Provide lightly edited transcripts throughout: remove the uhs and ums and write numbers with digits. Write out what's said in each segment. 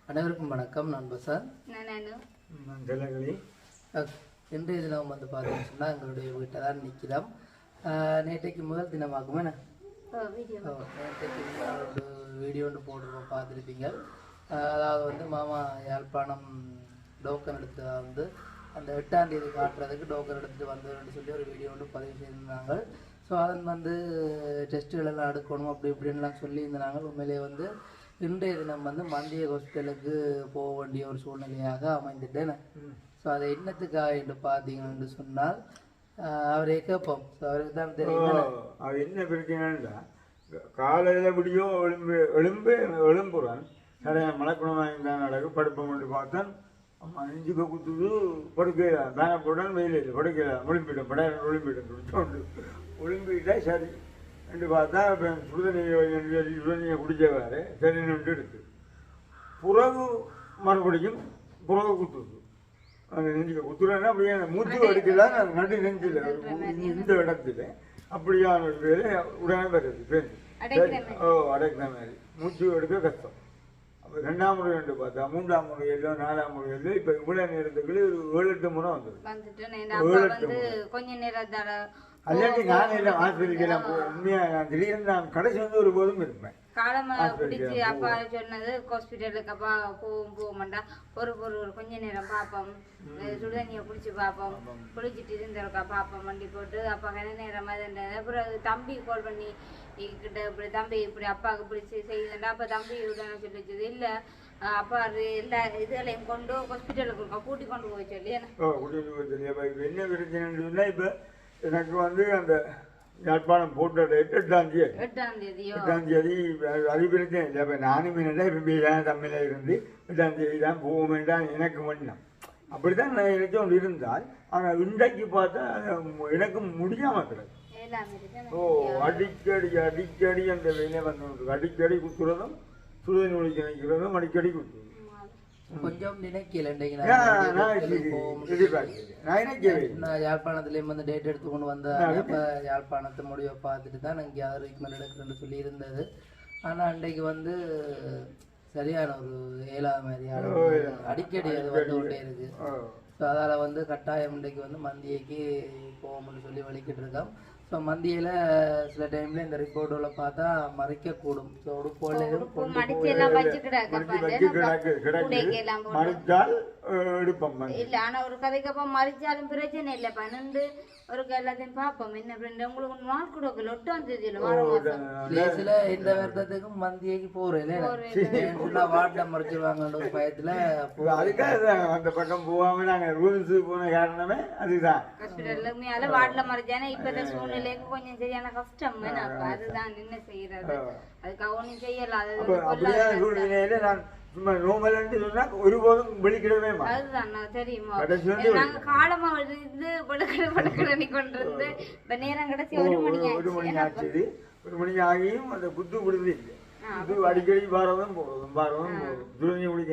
அனைவருக்கும் வணக்கம். நான் பசார். இன்றைய தினம் வந்து பார்த்தீங்கன்னு சொன்னால் எங்களுடைய வீட்டை தான் நிற்கிறோம். நேற்றைக்கு முதல் தினமாகுமே நேற்றைக்கு ஒரு வீடியோ ஒன்று போட்டுருவோம், பார்த்துருப்பீங்க. அதாவது வந்து மாமா யாழ்ப்பாணம் டோக்கன் எடுத்ததாக வந்து அந்த 8ஆம் தேதி காட்டுறதுக்கு டோக்கன் எடுத்துகிட்டு வந்ததுன்னு சொல்லி ஒரு வீடியோ ஒன்று பதிவு செய்திருந்தாங்க. ஸோ அதன் வந்து டெஸ்ட்டுகள் எல்லாம் எடுக்கணும் அப்படி இப்படின்லாம் சொல்லியிருந்தாங்க. உண்மையிலே வந்து இன்றைய தினம் வந்து மந்திய ஹாஸ்பிட்டலுக்கு போக வேண்டிய ஒரு சூழ்நிலையாக அமைந்துட்டேன். ஸோ அதை என்னத்துக்காக என்று பார்த்தீங்கன்னு சொன்னால் அவரை கேட்போம். ஸோ அவருக்கு தான் தெரியும் அது என்ன பிரச்சனைன்னா, காலையில் விடியோ எழும்புறான் நிறைய மலக்குணம் வாங்கிதான் நடக்கு படுப்பம் கொண்டு பார்த்தேன். அஞ்சுக்கு குத்துது படுக்கையில பேனை போட்டான், வெயிலில் படுக்கையில ஒளிம்பிட்டேன், படையில ஒளிம்பிட்டேன், ஒளிம்பிட்டா சரி என்று பார்த்தா இப்போ சுடுதண்ணியை குடித்தவாறு சரி நின்று எடுத்து புறகு மறுபடியும் புறகு குத்துது. அந்த நெஞ்சுக்கு குத்துறேன்னா அப்படியே மூச்சு எடுக்கல, நடு நெஞ்சில் இந்த இடத்துல அப்படியான ஒரு வேலை உடனே வருது பேருந்து. அடைக்கிற மாதிரி மூச்சு எடுக்க கஷ்டம். அப்போ 2ஆம் முறை என்று பார்த்தா 3ஆம் முறையிலோ 4ஆம் முறையிலோ இப்போ இவ்வளோ நேரத்துக்குள்ளே ஒரு 7-8 முறை வந்துடும். 7-8 முறை அல்லாட்டி நான் எல்லாம் ஆஸ்பத்திரிக்கெல்லாம் உண்மையாக நான் திடீர்னு நான் கடைசி வந்து ஒரு போதும் இருப்பேன். காலமாக பிடிச்சி அப்பா சொன்னது ஹாஸ்பிட்டலுக்கு அப்பா போக மாட்டா ஒரு கொஞ்ச நேரம் பார்ப்போம், சுடுதண்ணியை குடிச்சு பார்ப்போம், குளிச்சுட்டு இருந்திருக்கா பார்ப்போம் வண்டி போட்டு அப்பா கன நேரம் அப்புறம் தம்பி கால் பண்ணி கிட்ட இப்படி தம்பி இப்படி அப்பாவுக்கு பிடிச்சி செய்யுதுண்டா. அப்போ தம்பி உடனே சொல்லி வச்சது இல்லை அப்பா எல்லா இதுகளையும் கொண்டு ஹாஸ்பிட்டலுக்கு கூட்டி கொண்டு போய் சொல்லி என்ன பிரச்சனைன்னு இப்போ எனக்கு வந்து அந்த யாழ்ப்பாணம் போட்ட டேட் 8ஆம் தேதி அது பிரச்சனை இல்லை. இப்போ நானும் என்ன இப்போ தமிழில் இருந்து 8ஆம் தேதி தான் போக வேண்டாம் எனக்கு மன்னம் அப்படி தான் நான் எனக்கு ஒன்று இருந்தால். ஆனால் இன்றைக்கு பார்த்தா எனக்கு முடியாமல் கிடக்கு. அடிக்கடி அந்த வேலையை வந்து அடிக்கடி குத்துறதும் சுடுதண்ணி ஒழிக்க நினைக்கிறதும் அடிக்கடி குத்துறதும் கொஞ்சம் நினைக்கல. யாழ்ப்பாணத்துலேயும் வந்து டேட் எடுத்து கொண்டு வந்தாங்க. இப்போ யாழ்ப்பாணத்தை முடிவை பார்த்துட்டு தான் நாங்கள் யார் ட்ரீட்மெண்ட் எடுக்கிறேன்னு சொல்லி இருந்தது. ஆனால் அன்றைக்கு வந்து சரியான ஒரு ஏழாத மாதிரி அடிக்கடி அது வந்து கொண்டே இருக்கு. ஸோ அதால் வந்து கட்டாயம் இன்றைக்கு வந்து மந்தியைக்கு போவோம்னு சொல்லி வலிக்கிட்டு இருக்கோம். ஸோ மந்தியில் சில டைமில் இந்த ரிப்போர்ட்டுகளை பார்த்தா மறைக்கக்கூடும். ஸோ உடுப்போலையும் இல்லை. ஆனால் ஒரு கதைக்கு அப்போ மறிச்சாலும் பிரச்சனை இல்லை. 12 ஒரு எல்லாத்தையும் பார்ப்போம். என்ன ஃப்ரெண்டு உங்களுக்கு நாள் கொடுக்கல 8ஆம் தேதியில் சில இந்த வருடத்துக்கும் மந்தியைக்கு போகிறேன் வார்டில் மறைச்சிருவாங்க ஒரு பயத்தில். அதுக்காக அந்த பக்கம் போகாமல் நாங்கள் ரூல்ஸு போன காரணமே அதுதான். ஹாஸ்பிட்டலுக்கு வார்டில் மறைச்சானே இப்போ இந்த சூழ்நிலைக்கு கொஞ்சம் சரியான கஷ்டம். அதுதான் என்ன செய்யறது, அதுக்காக ஒன்றும் செய்யலாம். அப்படியான சூழ்நிலையில நான் சும்மா நோமல் சொன்னா ஒருபோதும் வெளிக்கிடவே அதுதான் தெரியுமா. நாங்க காலமா இருந்து படுக்கடனி கொண்டிருந்து இப்ப நேரம் கிடைச்சி 1 மணி ஆச்சு. 1 மணி ஆகியும் அந்த குத்து விடுது இல்லை. இது அடிக்கடி பாரவதும் போதும் துணி குடிக்க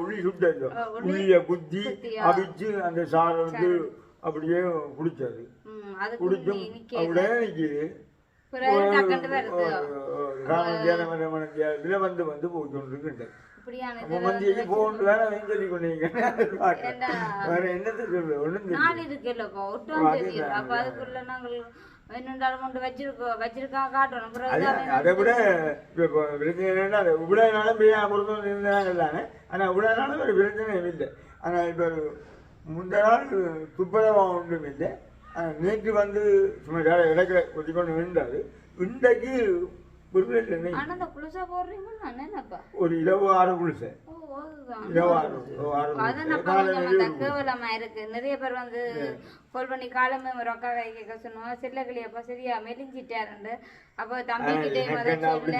உள்ளி சுட்டோ உள்ளிய குத்தி அவிச்சு அந்த சாரை வந்து அப்படியே குடிச்சது குடிச்சும் அப்படியே நிற்கிது. இதுல வந்து போய்கொண்டிருக்கின்றேன். மந்தியை போன்று வேற சொல்லி கொண்டீங்க. வேற என்னத்தை சொல்ல ஒண்ணும் அதை விட இவ்வளவு நாளும் இருந்தாங்க. ஆனா இவ்வளவு நாளும் ஒரு பிரச்சனை இல்லை. ஆனா இப்ப முந்த நாள் துப்பரவம் ஒன்றும் இல்லை. நேற்று வந்து சும்மா இடத்துல கொத்தி கொண்டு நின்றாரு. இன்றைக்கு புரியல இல்லை ஆனா அந்த குளிசா போடுறீங்களா என்னப்பா ஒரு 26 குளிசை ஓ அதுதான் 26 அதனப்பா கொஞ்சம் அந்த கேவலமா இருக்கு நிறைய பேர் வந்து கால் பண்ணி காலமே ரொக்கா கை கேட்க சொன்னோம் செல்லக்கிளியப்பா சரியா மெலிஞ்சிட்டாருண்டு அப்போ தம்பி கிட்டே சொல்ல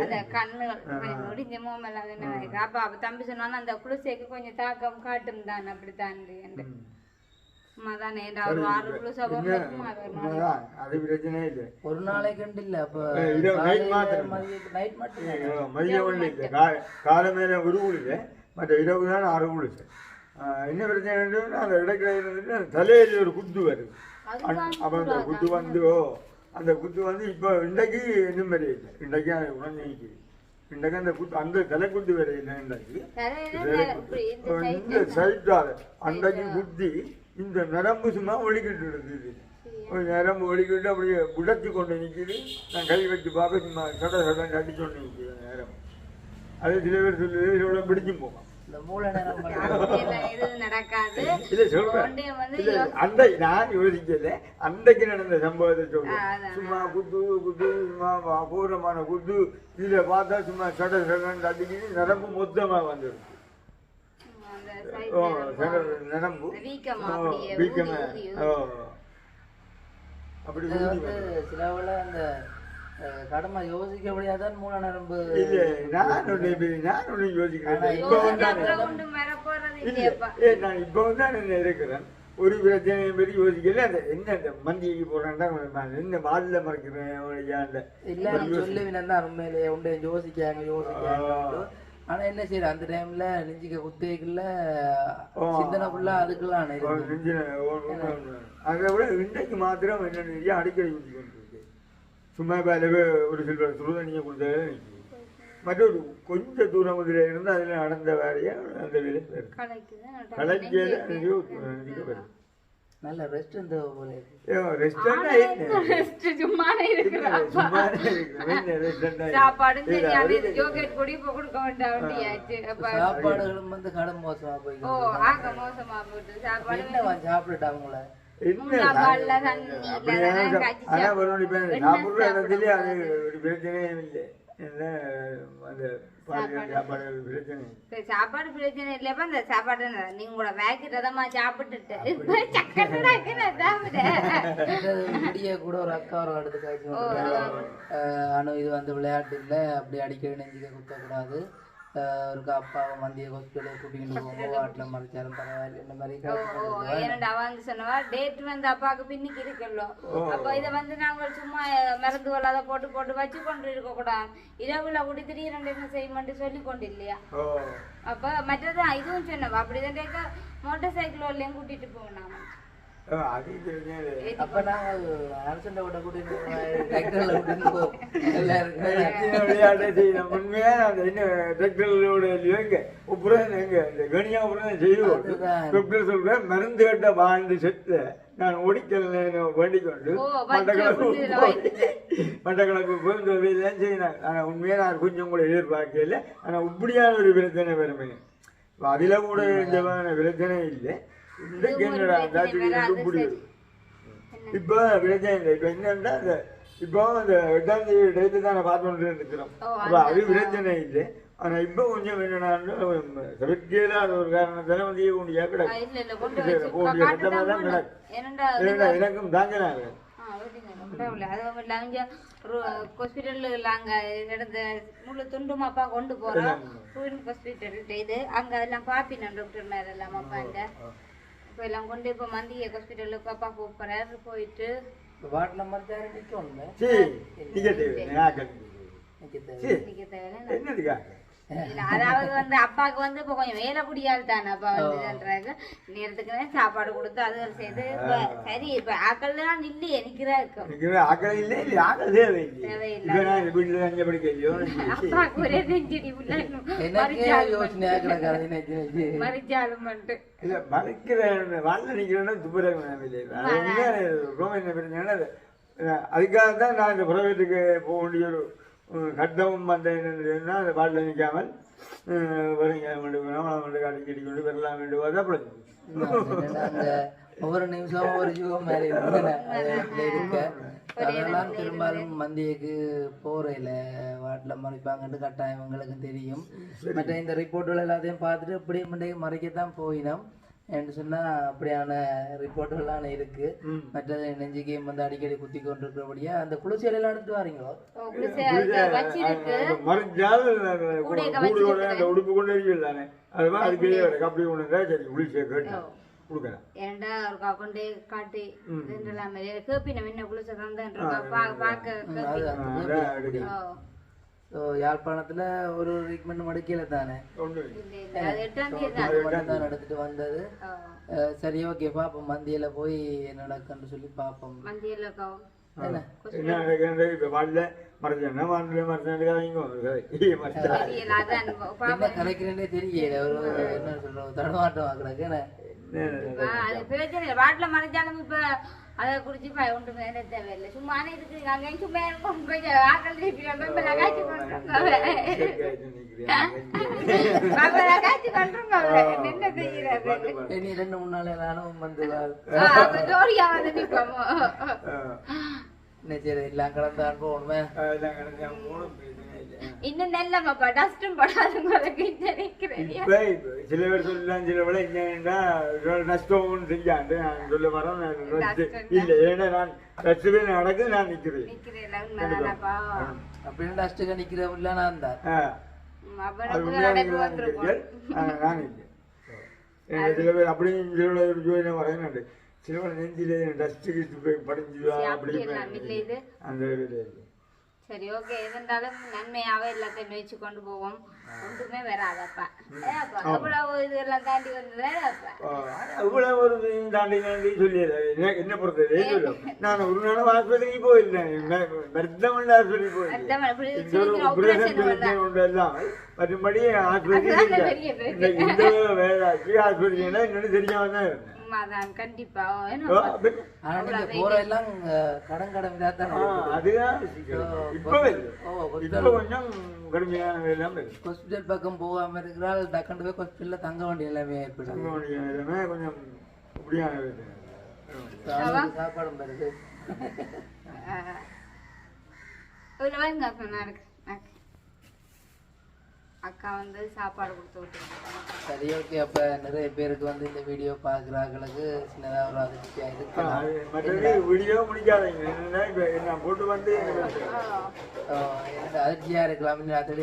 அந்த கண்ணுகள் முடிஞ்ச மோமெல்லாம் என்ன அப்ப தம்பி சொன்னாலும் அந்த குளிசைக்கு கொஞ்சம் தாக்கம் காட்டும் தான் அப்படித்தான் ஒரு நாளைக்கு இல்ல அப்ப மதியம் ஒண்ணு இல்லை காலை மேல ஒரு குளிசை மற்ற இரவு தான் 6 குளிசை என்ன பிரச்சனை அந்த இடக்கிற தலையில ஒரு குத்து வருது அப்ப அந்த குத்து அந்த குத்து வந்து இப்போ இன்றைக்கு இன்னும் வரையில்லை இன்றைக்கு அது உடனே இன்றைக்கு அந்த குத்து அந்த தலை குத்து வரையில்லை இன்றைக்கு இந்த சைட்டால் அன்றைக்கு குத்தி இந்த நரம்பு சும்மா ஒழிக்கிட்டு இருந்தது நரம்பு ஒழிக்கிட்டு அப்படியே உடைச்சி கொண்டு நிற்கிது நான் கை வச்சு பார்க்க சும்மா சட அடிச்சு கொண்டு நிற்கிறேன் நேரம் அது சில பேர் சொல்லி இதோட பிடிச்சும் போகும் நான் யோசிக்கல அன்றைக்கு நடந்த சம்பவத்தை சொல்றேன் சும்மா குத்து சும்மா அபூர்வமான குத்து இதுல பார்த்தா சும்மா சட அடிக்கிட்டு நரம்பு மொத்தமா வந்துருக்கு நரம்பு வீக்கமா அப்படி சிலவுல அந்த கடமை யோசிக்க முடியாதான் மூல நரம்பு நான் ஒண்ணு யோசிக்கிறேன் நான் இப்ப தான் என்ன இருக்கிறேன் ஒரு பிரச்சனை பற்றி யோசிக்கல அந்த என்ன அந்த மந்திக்கு போறேன்டா என்ன வாதில மறைக்கிறேன் இல்ல சொல்லுவினா உண்மையிலேயே உண்டை யோசிக்காங்க ஆனா என்ன செய்யற அந்த டைம்ல நெஞ்சிக்க குத்தேக்குள்ள சிந்தனை ஃபுல்லா அதுக்குலாம் அதை விட இன்றைக்கு மாத்திரம் என்ன நிறைய அடிக்கடி ஊற்றி கொண்டிருக்கு சும்மா வேலை ஒரு சில சுடுதண்ணியை கொடுத்தாலே நிற்கும் மற்றொரு கொஞ்சம் தூரம் முதல இருந்து அதில் நடந்த வேலையை அந்த வேலை கலைக்கல நல்ல ரெஸ்ட் இந்த போல சாப்பாடுகளும் வந்து கடை மோசமா போயிட்டு சாப்பிட்டுட்டு அவங்கள சாப்பாடு பிரச்சனை இல்லப்பா இந்த சாப்பாடு நீங்க கூட வேக்கிறதமா சாப்பிட்டுட்டு கூட ஒரு அக்கா ஒரு அடுத்து காய்ச்சி ஆனா இது வந்து விளையாட்டு இல்லை அப்படி அடிக்கடி நெஞ்சிக்க குத்தக்கூடாது ஒரு அப்பாவை மந்திய ஹாஸ்பிட்டல் கூட்டிகிட்டு போகும்போது வாட்டில் மறைச்சாலும் பரவாயில்ல இந்த மாதிரி ஏன்னா அவ வந்து சொன்னவா டேட் வந்து அப்பாவுக்கு பின்னிக்கு இருக்கല്ലോ அப்போ இதை வந்து நாங்கள் சும்மா மருந்து கொள்ளாத போட்டு போட்டு வச்சு கொண்டு இருக்க கூடாது இரவுல கூடி திடீரெண்டு என்ன செய்யமாட்டு சொல்லி கொண்டு இல்லையா அப்ப மற்றது இதுவும் சொன்னவா அப்படிதான் மோட்டார் சைக்கிள் வரலையும் கூட்டிட்டு போவோம் அப்ப நாங்கள் அரசண்ட விட கூட்டிட்டு விளையாட செய்யணும் உண்மையா அந்த என்ன டிராக்டரோட எங்க அப்புறம் எங்க இந்த கனியா அப்புறம் செய்வோம் சொல்றேன் மருந்து கட்ட வாழ்ந்து செத்து நான் ஒடிக்கல் வேண்டிக் கொண்டு மட்டக்களப்பு போய் இந்த வேலையெல்லாம் செய்யினாங்க ஆனா உண்மையா நான் கொஞ்சம் கூட எதிர்பார்க்கல ஆனா இப்படியான ஒரு பிரச்சனை வருமே அதுல கூட இந்த பிரச்சனை இல்லை இப்போ பிரச்சனை இல்லை இப்போ என்னன்னா இப்போ அந்த 8ஆம் தேதி டேட்டு தான் நான் பார்த்து இருக்கிறோம் அப்போ அது பிரச்சனை இல்லை ஆனா இப்போ கொஞ்சம் என்னன்னா தவிர்க்கையில அது ஒரு காரணத்தால வந்து கொண்டு கிடக்கு எனக்கும் தாங்கினாங்க ஹாஸ்பிட்டல் அங்க நடந்த முழு துண்டும் அப்பா கொண்டு போறோம் ஹாஸ்பிட்டல் இது அங்க எல்லாம் பாப்பினோம் டாக்டர் மேல எல்லாம் அப்பாண்ட இப்ப எல்லாம் கொண்டு இப்ப மந்திய ஹாஸ்பிட்டலுக்கு அப்பா கூப்பிடுறாரு போயிட்டு வார்டு நம்பர் அதாவது வந்து அப்பாவுக்கு வந்து இப்ப கொஞ்சம் வேலை முடியாது தானே அப்பா வந்துன்றாங்க நேரத்துக்கு சாப்பாடு கொடுத்து அது செய்து சரி இப்ப ஆக்கள் தான் இல்லையே அப்பாவுக்கு ஒரே நெஞ்சடி மறிச்சாலும் மட்டும் அதுக்காக தான் நான் இந்த பிரைவேட்டுக்கு போக வேண்டிய ஒரு கட்டமும் அந்த என்னன்னா அந்த பாட்டில் நிற்காமல் வரீங்க அடிக்கடி கொண்டு வரலாம் வேண்டுவது அப்படி ஒவ்வொரு நிமிஷமும் ஒரு ஜீவம் மாதிரி இருக்க அதெல்லாம் பெரும்பாலும் மந்தியக்கு போறையில வாட்டில் மறைப்பாங்கன்னு கட்டாயம் எங்களுக்கும் தெரியும். மற்ற இந்த ரிப்போர்ட்டுகள் எல்லாத்தையும் பார்த்துட்டு அப்படியே முண்டையை மறைக்கத்தான் போயினோம் என்று சொன்னா அப்படியான ரிப்போர்ட்டுகள்லாம் இருக்கு. மற்றது நெஞ்சுக்கு வந்து அடிக்கடி குத்தி கொண்டிருக்கிறபடியா அந்த குளிர்ச்சியில எல்லாம் எடுத்து வாரீங்களோ மறைஞ்சால் உடுப்பு கொண்டு இருக்கலானே அதுதான் அதுக்கு அப்படி ஒன்று சரி குளிர்ச்சியை கேட்டு ஏண்டா ஒரு கொண்டு காட்டி கேப்பினம் என்ன குளிச்ச யாழ்ப்பாணத்துல ஒரு ட்ரீட்மெண்ட் மடுக்கல தானே எடுத்துட்டு வந்தது. சரி ஓகே பாப்போம் மந்தியில போய் என்ன நடக்குன்னு சொல்லி பாப்போம். கலைக்கிறேன்னே தெரியல ஒரு என்ன சொல்றோம் தடமாட்டம் ஆகுறாங்க. வாட்டில மறைஞ்சாலும் இப்ப அதை குடிச்சு ஒன்றுமே தேவையில்லை. சும்மா இருக்கு அங்கேயும் சும்மா ஆக்கள் இனி 2-3 நாள் நானும் வந்து எல்லாம் கலந்தான் போகணுமே. இன்னும் நல்லமாப்பா டஸ்டும் படாதுங்களுக்கு சில பேர் சொல்லலாம் சில விட என்னன்னா நஷ்டம் செஞ்சாண்டு நான் சொல்ல வரேன் இல்லை ஏன்னா நான் டஸ்ட்பே நடக்குது நான் நிக்கிறேன் அப்படின்னு டஸ்ட்டுக்கு நிக்கிறேன் நான் தான் நான் இல்லை சில பேர் அப்படின்னு சொல்ல வரேன் சில பேர் நெஞ்சிலே டஸ்ட்டுக்கு போய் படிஞ்சுவா அப்படி அந்த வேலையை சரி ஓகே இருந்தாலும் நன்மையாவே எல்லாத்தையும் முயற்சி கொண்டு போவோம். ஒன்றுமே வராதப்பா அவ்வளவு இதெல்லாம் தாண்டி வந்ததாப்பா இவ்வளவு ஒரு தாண்டி தாண்டி சொல்லியது என்ன பொறுத்தது நான் ஒரு நாளும் ஆஸ்பத்திரிக்கு போயிருந்தேன். மருத்துவமனை ஆஸ்பத்திரிக்கு போயிருந்தேன் எல்லாம் மற்றபடி ஆஸ்பத்திரி இந்த வேலைக்கு ஆஸ்பத்திரினா இன்னொன்று தெரியாம தான் இருந்தேன். கண்டிப்பா போறெல்லாம் கடன் கொஞ்சம் கடுமையான ஹாஸ்பிட்டல் பக்கம் போகாம இருக்கிறாள் டக்குனு போய் ஹாஸ்பிட்டல்ல தங்க வேண்டிய நிலைமை ஏற்படும். கொஞ்சம் இப்படியான சாப்பாடும் வருது. அக்கா வந்து சாப்பாடு கொடுத்து விட்டுருக்காங்க. சரி ஓகே அப்ப நிறைய பேருக்கு வந்து இந்த வீடியோ பாக்குறாங்களுக்கு சின்னதா ஒரு அதிர்ச்சியா இருக்கு. வீடியோ முடிக்காதீங்க என்ன போட்டு வந்து அதிர்ச்சியா இருக்கலாம். அதோட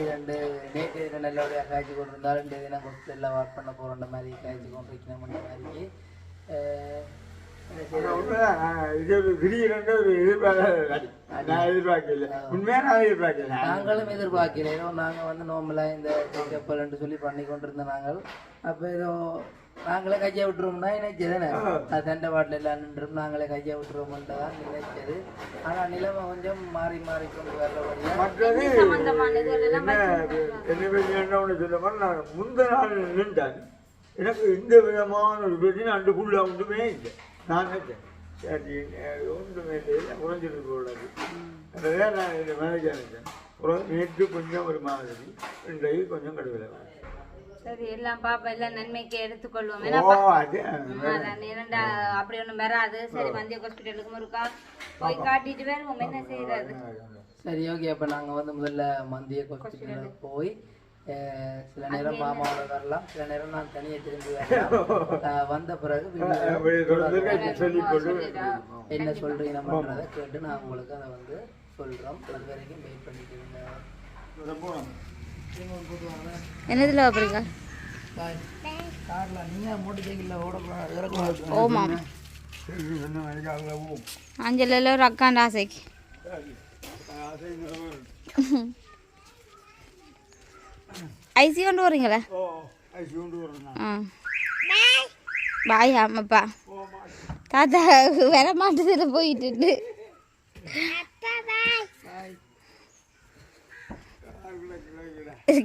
நேற்று தினம் நல்லபடியா காய்ச்சி கொண்டு இருந்தா 2 தினம் ஹாஸ்பிட்டல்ல ஒர்க் பண்ண போற மாதிரி காய்ச்சி கொண்டு வைக்கணும் மாதிரி நாங்களும் எதிர்பார்க்கல. ஏதோ நாங்க வந்து நோம்பலா இந்த செக்கப் சொல்லி பண்ணி கொண்டிருந்த நாங்கள் அப்ப ஏதோ நாங்களே கையா விட்டுருவோம்னா நினைச்சதுதானே தண்டை வாட்டில் எல்லாம் நின்றும் நாங்களே கையா விட்டுருவோம்ன்ட்டு தான் நினைச்சது. ஆனா நிலைமை கொஞ்சம் மாறி மாறி கொண்டு வரபடியா நான் முந்த நாள் நின்றான் எனக்கு இந்த விதமான ஒரு பிரச்சனை அண்டு ஃபுல்லா ஒன்றுமே இல்லை. நான் நினைச்சேன் சரி ஒன்றுமே இல்லை குறைஞ்சிருக்கு கூடாது அதுதான் நான் இந்த மேனேஜர் நினைச்சேன். நேற்று கொஞ்சம் ஒரு மாதிரி இன்றைக்கு கொஞ்சம் கடுவில சரி எல்லாம் பாப்பா எல்லாம் நன்மைக்கு எடுத்துக்கொள்வோம். அப்படி ஒண்ணும் வராது. சரி மந்திய ஹாஸ்பிட்டலுக்கு முருக்கா போய் காட்டிட்டு வருவோம் என்ன செய்யறது. சரி ஓகே அப்ப நாங்க வந்து முதல்ல மந்திய ஹாஸ்பிட்டலுக்கு போய் சில நேரம் மாமாவோட வரலாம், சில நேரம் நான் தனியே திரும்பி வரலாம். வந்த பிறகு என்ன சொல்றீங்கன்றதை கேட்டு நான் உங்களுக்கு அதை வந்து சொல்றோம். அது வரைக்கும் வெயிட் பண்ணிட்டு இருந்தேன். என்னதுல வாப்பறீங்க கார்ல நீங்க மோட்டர் சைக்கிள்ல ஓட ஓமா அஞ்சல ஒரு அக்காண்ட ஆசைக்கு ஐசி கொண்டு வரீங்களா? பாய் ஆமாப்பா தாத்தா வர மாட்டதுல போயிட்டு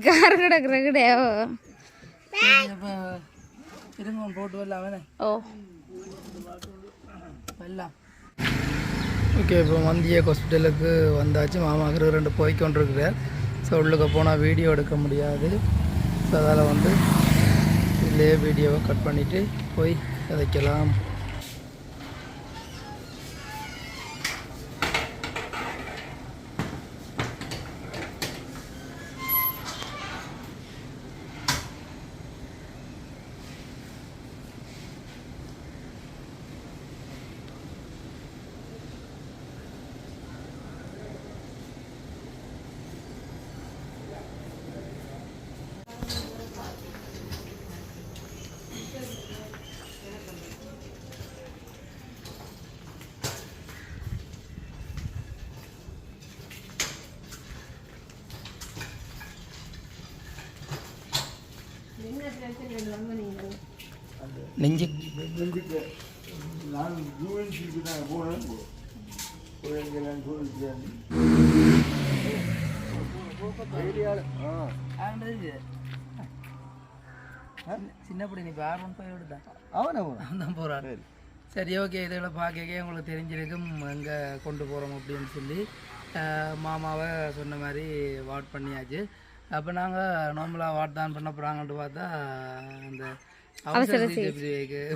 கார் கிடக்குற கிடையாவோ இருங்க போட்டு வரலாம். ஓ வரலாம். ஓகே இப்போ மந்திய ஹாஸ்பிட்டலுக்கு வந்தாச்சு. மாமாக்கு 2 போய்க்கொண்டிருக்கிறார். ஸோ உள்ளுக்கு போனால் வீடியோ எடுக்க முடியாது. ஸோ அதால் வந்து இதுலேயே வீடியோவை கட் பண்ணிவிட்டு போய் விதைக்கலாம். நெஞ்சு நெஞ்சுக்கு நான் யூஎன்சிக்கு தான் போனேன் குழந்தைகளாம் சூழ்ச்சி சின்னப்படி நீ ஆர்வம் போய் விடுதான் அவன் அவன் தான் போகிறான். சரி ஓகே, இதில் பார்க்க உங்களுக்கு தெரிஞ்சிருக்கும் எங்கே கொண்டு போகிறோம் அப்படின்னு சொல்லி மாமாவை சொன்ன மாதிரி வாட் பண்ணியாச்சு. அப்போ நாங்கள் நார்மலாக வாட் தான் பண்ண போகிறாங்கன்ட்டு பார்த்தா அந்த அவசர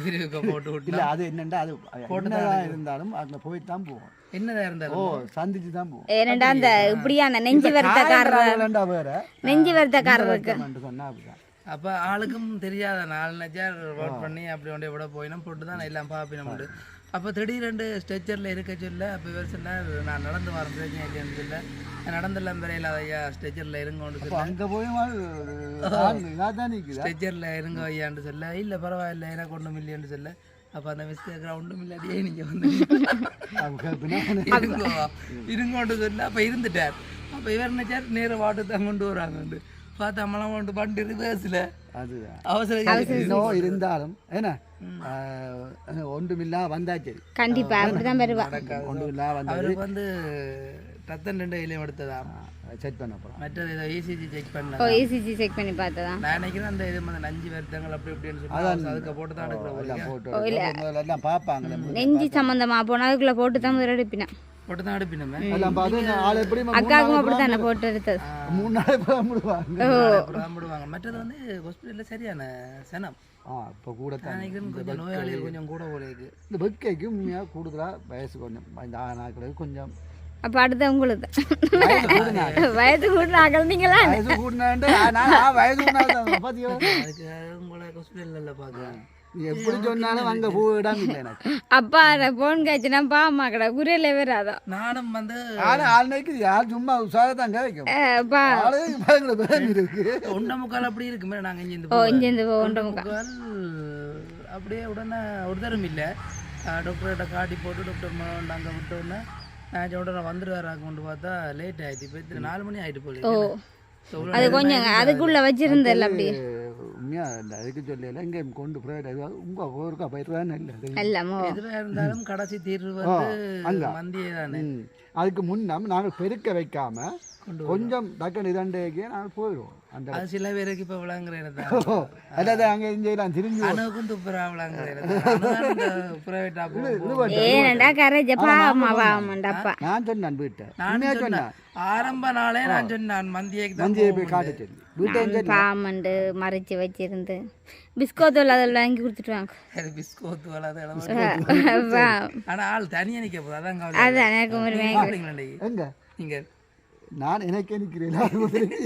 பிரிவுக்கு போட்டு விட்டு இல்லை அது என்னண்டா அது போட்டுதான் இருந்தாலும் அதில் போய் தான் போவோம். என்னதான் இருந்தாலும் சந்திச்சு தான் போவோம். ஏனண்டா அந்த இப்படியான நெஞ்சு வருத்தக்காரர் வேற நெஞ்சு வருத்தக்காரருக்கு சொன்னா அப்படிதான். அப்போ ஆளுக்கும் தெரியாத 4 நஜார் வாட் பண்ணி அப்படி ஒன்றே விட போயினோம் போட்டு தான் எல்லாம் பார்ப்பினோம். அப்போ திடீரெண்டு ஸ்ட்ரெச்சரில் இருக்க சொல்ல அப்போ இவர் சொன்னார் நான் நடந்து வரேன் பிரச்சனை இல்லைன்னு சொல்ல நடந்தெல்லாம் வரையில ஐயா ஸ்ட்ரெச்சரில் இருங்கன்னு சொல்ல அங்கே போய் ஸ்ட்ரெச்சரில் இருங்க ஐயான்னு சொல்ல இல்லை பரவாயில்ல எனக்கு ஒன்றும் இல்லைன்னு சொல்ல அப்போ அந்த மிஸ்டேக் ஒன்றும் இல்லாட்டியே நீங்கள் வந்து இருங்கோண்டு சொல்ல அப்போ இருந்துட்டார். அப்போ இவர் நினைச்சார் நேரம் வாட்டு தான் கொண்டு வராங்கண்டு பார்த்தா அம்மலாம் கொண்டு பண்ணிட்டு ரிவர்ஸில் அதுதான் அவசரம் இருந்தாலும் என்ன ஒன்றுமில்லா வந்தாச்சு. கண்டிப்பா அப்படிதான் வருவா. ஒன்றுமில்லா வந்து அவருக்கு வந்து ரத்தம் 2 இலையும் எடுத்ததா செக் பண்ண போகிறோம். மற்றது ஏதோ ECG செக் பண்ண ECG செக் பண்ணி பார்த்ததா நான் நினைக்கிறேன். அந்த இது வந்து நஞ்சு வருத்தங்கள் அப்படி இப்படின்னு சொல்லி அதுக்கு போட்டு தான் எடுக்கிறோம். போட்டு எல்லாம் பார்ப்பாங்களே நெஞ்சு சம்பந்தமா போனா அதுக்குள்ள போட்டு தான் முதல்ல எடுப்பினேன். போட்டு தான் எடுப்பினோமே எல்லாம் பார்த்து ஆள் எப்படி அக்காவுக்கும் அப்படித்தானே போட்டு எடுத்தது 3 நாள் போடுவாங்க. போடுவாங்க. மற்றது வந்து ஹாஸ்பிட்டலில் சரியான சனம் இப்போ கூட நினைக்கிறேன். கொஞ்சம் நோயாளிகள் கொஞ்சம் கூட போல இருக்கு. இந்த வெக்கைக்கு உண்மையாக கூடுதலாக வயசு கொஞ்சம் இந்த நாட்களுக்கு கொஞ்சம் அப்போ அடுத்த உங்களுக்கு வயது கூட ஆகலீங்களா வயசு கூடினாண்டு வயசு பார்த்தீங்களா அதுக்கு உங்களை ஹாஸ்பிட்டலில் பார்க்குறாங்க. எப்படி சொன்னாலும் அங்கே போயிடாம இல்லை எனக்கு. அப்பா போன் காய்ச்சினா பாமா கடை குறையில வராதா நானும் வந்து ஆளுக்கு யார் சும்மா உற்சாகத்தான் கிடைக்கும் இருக்கு. 1.25 அப்படி இருக்குமே. நாங்கள் இங்கேருந்து 1.25 அப்படியே உடனே ஒரு தரம் இல்லை டாக்டர்கிட்ட காட்டி போட்டு டாக்டர் அங்கே விட்டோன்னே நான் உடனே வந்துடுவாராக கொண்டு பார்த்தா லேட் ஆகிடுச்சு. இப்போ 4 மணி ஆகிட்டு போல. அது கொஞ்சம் அதுக்குள்ள வச்சிருந்தல அப்படி உண்மையா அதுக்கு சொல்லல இங்கே கொண்டு போய் உங்க ஊருக்கா போயிடுவான்னு இல்லை எதுவாக இருந்தாலும் கடைசி தீர்வு வந்து மந்தியே தானே. அதுக்கு முன்னாடி நாங்கள் பெருக்க வைக்காம கொஞ்சம் டக்குன்னு 2 நாங்கள் போயிடுவோம். அந்த அது சில பேருக்கு இப்போ விளாங்குறேன் அதாவது அங்கே இங்கெல்லாம் திரும்பி அணுக்கும் துப்புரா விளாங்குறேன் ஏனண்டா கரேஜ் பாமாவாமண்டாப்பா நான் சொன்னேன் வீட்டை நான் சொன்னேன் ஆரம்ப நாளே நான் சொன்னேன் மந்தியை போய் காட்ட சொல்லி வீட்டை பாமண்டு மறைச்சி வச்சிருந்து பிஸ்கோத்தூள் அதில் வாங்கி கொடுத்துட்டு வாங்க. பிஸ்கோத்து ஆனால் ஆள் தனியாக நிற்க போகுது. அதான் அதான் எனக்கு எங்க நீங்கள் நான் எனக்கே நிற்கிறேன்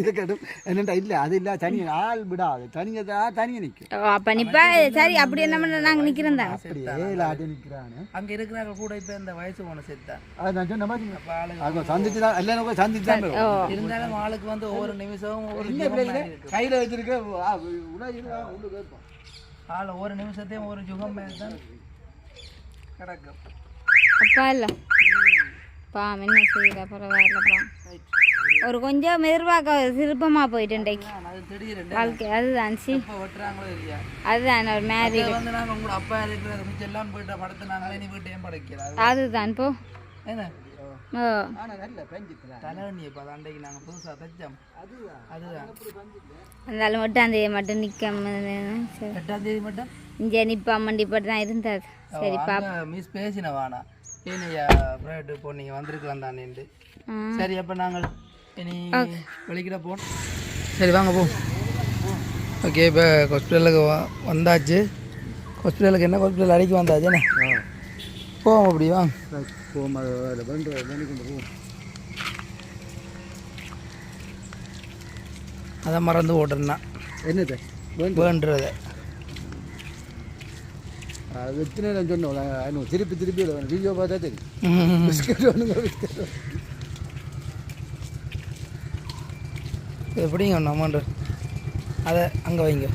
இருக்கட்டும் என்னண்டா இல்லை அது இல்லை தனியாக ஆள் விடாது தனியாக நிற்கும். அப்போ நிப்பா சரி அப்படி என்ன பண்ண நாங்கள் நிற்கிறோம் தான் அப்படியே ஆட்டி நிற்கிறான்னு அங்கே இருக்கிறாங்க கூட. இப்போ இந்த வயசு போன செத்தா அது நான் சொன்ன மாதிரி சந்திச்சு தான் எல்லாம் சந்திச்சு தான் இருந்தாலும் ஆளுக்கு வந்து ஒவ்வொரு நிமிஷம் கையில் வச்சிருக்க ஆள் ஒவ்வொரு நிமிஷத்தையும் ஒரு சுகம் தான் கிடக்கும். அப்பா இல்லை பா என்ன செய்யல பரவாயில்லப்பா. ஒரு கொஞ்சம் மெதுவாக சிறப்பமாக போயிட்டேன் வாழ்க்கை. அதுதான் சி அதுதான் ஒரு மேரி அதுதான் போ இருந்தாலும் 8ஆம் தேதி மட்டும் நிற்க இங்கே நிப்பா மண்டி போட்டு தான் இருந்தது. சரி பாப்பா மிஸ் பேசினவானா ஏனையா ஃப்ரைட் இப்போ நீங்கள் வந்திருக்கலாம் தானேண்டு. சரி அப்போ நாங்கள் இனி வெளிக்கிட போனோம். சரி வாங்க போ. ஓகே இப்போ ஹாஸ்பிட்டலுக்கு வந்தாச்சு. ஹாஸ்பிட்டலுக்கு என்ன ஹாஸ்பிட்டல் அடிக்க வந்தாச்சு என்ன போவோம். அப்படி வாங்க போவோம். போவோம் அதை மறந்து ஓட்டுறேன்னா என்னது வேண்டுறதை எத்தனை சொன்னோம் திருப்பி வீடியோ பார்த்தா தெரியும். பிஸ்கட் ஒன்றுங்க பிஸ்கட் எப்படிங்க ஒன்று அமௌண்ட்டு அதை அங்கே வைங்க.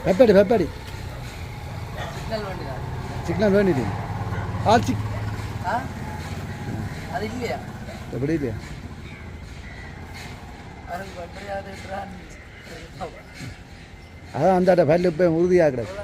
வெப்பாடி சிக்னல் வண்டி தான். சிக்னல் வேண்டியது ஆ அது இல்லையா எப்படி இல்லையா அவருக்கு வண்டியாதுன்றான். அதான் அந்த பல்லு இப்போ உறுதியாக கிடக்கு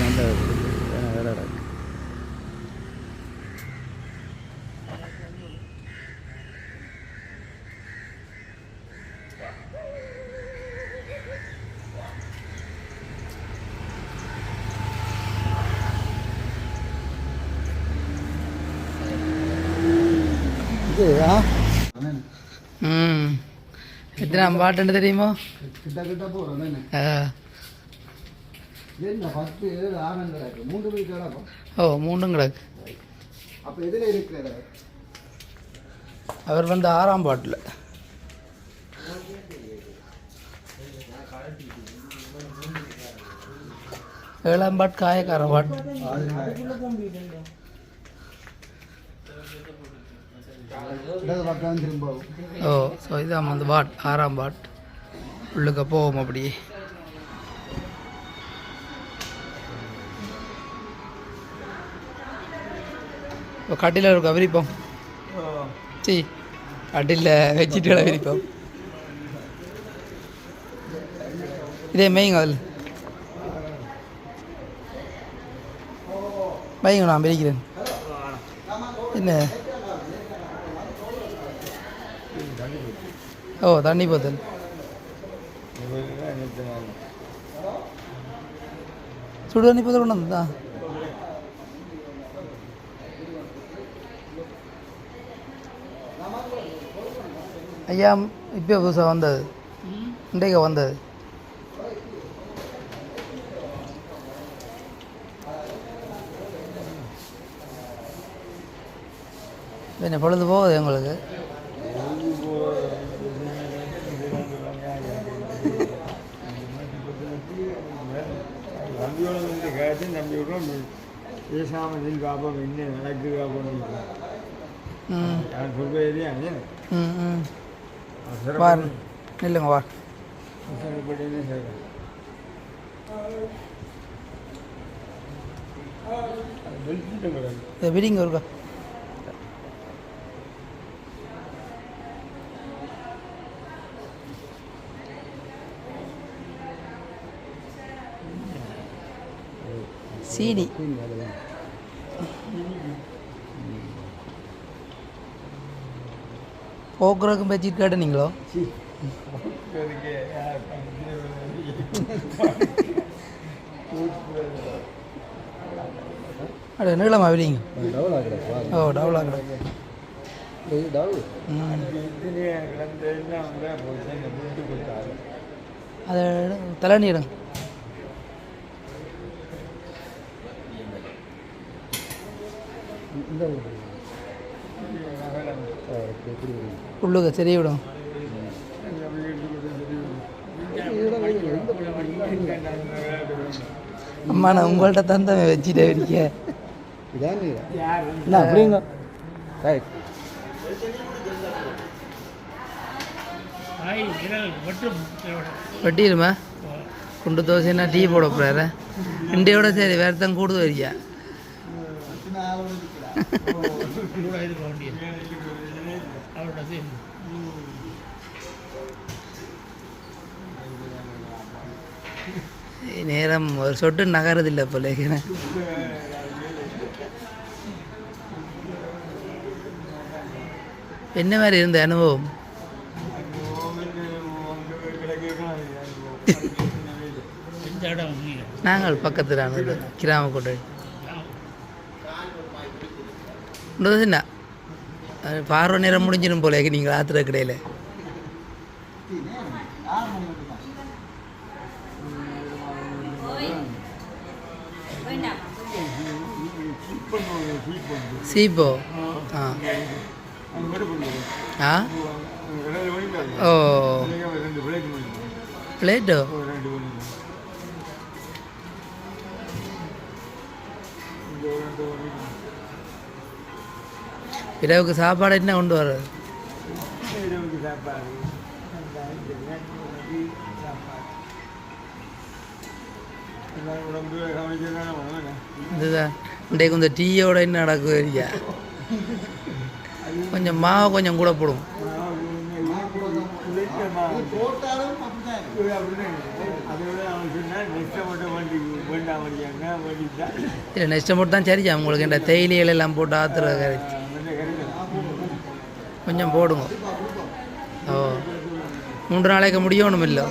நல்ல வேலை இருக்கு எத்தனை பாட்டுன்னு தெரியுமோ? கிட்ட போகிறோம் என்ன 10 7 6 கிடக்கு 3 வீடு கிடக்கும். ஓ 3 கிடக்கு. அப்போ எதில் இருக்கிற அவர் வந்து 6ஆம் பாட்டில். ஏழாம் பாட் காயக்கார பாட். ஓ ஸோ இதான் அந்த பாட் 6ஆம் பாட். உள்ளுக்க போவோம் அப்படியே. இப்போ கட்டில இருக்கா விரிப்போம். சரி கட்டில வச்சுட்டு விரிப்போம். இதே மெய்ங்க அதில் மைங்க நான் விரிக்கிறேன். என்ன ஓ தண்ணி போத்தல் சுடு தண்ணி போத்தல் கொண்டு வந்தா. ஐயா இப்போ புதுசாக வந்தது இன்றைக்கு வந்தது. என்ன பொழுது போகுது உங்களுக்கு? பேசாமல் காப்போம் என்ன நடக்குது காப்போம். நான் சொல்கிற ஏரியா வா இல்லைங்க வா விடிங்க இருக்கா. சீனி போக்குறதுக்கும் பேச்சிட்டு கேட்டுனீங்களோ? அட நீளமா விடிங்க. ஓ டவுலா கிடக்கு. அதை தலை நீடுங்க. உள்ளுக சரி விடும். அம்மா நான் உங்கள்கிட்ட தான் தான் வச்சுட்டே இருக்கேன். அப்படிங்க வெட்டிடுமா குண்டு தோசைன்னா டீ போட போகிறாரு. இண்டையோட சரி வேறு தான் கூடுதல் வரியா. நேரம் ஒரு சொட்டு நகரதில்லை போல. என்ன மாதிரி இருந்த அனுபவம்? நாங்கள் பக்கத்தில் கிராம கூட்டணி என்ன பார்வை நேரம் முடிஞ்சிடும் போல நீங்கள் ஆத்திர கடையில் சீப்போ ஆ ஓ பிளேட்டோ இரவுக்கு சாப்பாடு என்ன கொண்டு வர்றது இதுதான் இன்றைக்கு இந்த டீயோட என்ன நடக்குது ஐயா கொஞ்சம் மாவு கொஞ்சம் கூட போடும் இல்லை நெக்ஸ்ட் மட்டும் தான் சரிச்சா உங்களுக்கு இந்த தேயிலைகள் எல்லாம் போட்டு ஆத்துற கரைச்சி கொஞ்சம் போடுங்க ஓ 3 நாளைக்கு முடியணும் இல்லை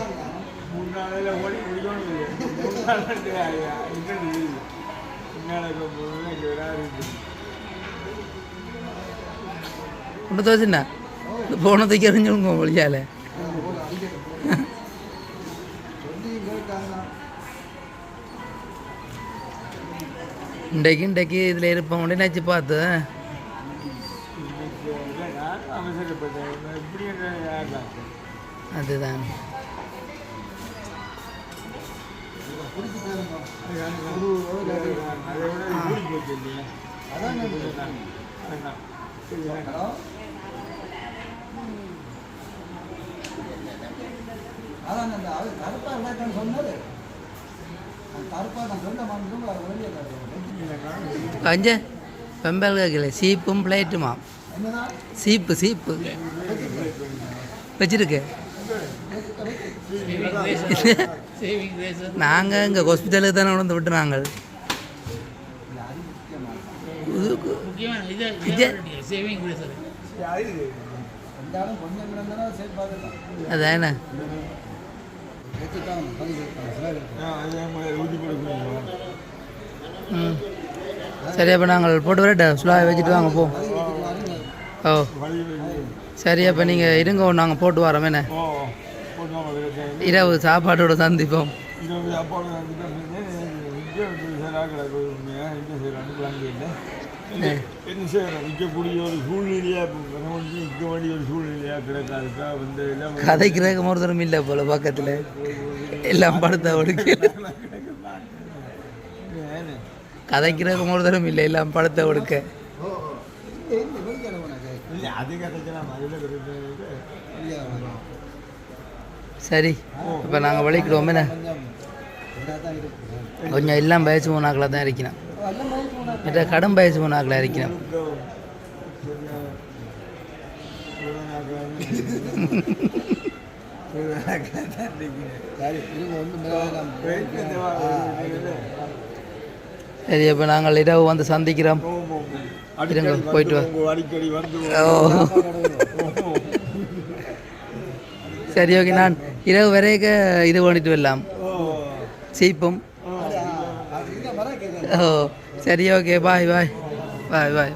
கொண்டு தோச்சுண்ணா போனதுக்கு எறிஞ்சுங்க மொழியால் இன்றைக்கு இதில் இருப்போம் உடனே நினச்சி பார்த்து அதுதான் கஞ்ச பெம்பல் கேட்கல சீப்பும் பிளேட்டுமா சீப்பு வச்சிருக்கு நாங்கள் இங்கே ஹாஸ்பிட்டலுக்கு தானே உணர்ந்து விட்டு நாங்கள் அதானே சரி அப்போ நாங்கள் போட்டு வரட்டா ஸ்லோவாக வச்சுட்டு வாங்க போ ஓ சரி அப்போ நீங்கள் இருங்க நாங்கள் போட்டு வரோம் என்ன இரவு சாப்பாட்டோட சந்திப்போம் என்ன செய்யணும் நிற்கக்கூடிய ஒரு சூழ்நிலையா நிற்க வேண்டிய ஒரு சூழ்நிலையா கிடைக்காதுக்கா வந்து எல்லாம் கதைக்கிறதுக்கு ஒருத்தரும் இல்லை போல பக்கத்தில் எல்லாம் படுத்த ஒடுக்க கதைக்கிறதுக்கு ஒருத்தரும் இல்லை எல்லாம் படுத்த ஒடுக்க அது கிடைக்கலாம் அதில் சரி இப்போ நாங்கள் வலிக்கிடுவோம் என்ன கொஞ்சம் எல்லாம் பயசு போனாக்களாக தான் இருக்கணும் மற்ற கடும் பயசு போனாக்களாக இருக்கணும் சரி அப்போ நாங்கள் இரவு வந்து சந்திக்கிறோம் இருங்க போயிட்டு வா ஓ சரி ஓகே நான் இரவு வரைக்கும் இது பண்ணிட்டு வரலாம் சீப்பும் ஓ சரி ஓகே பாய் பாய் பாய் பாய்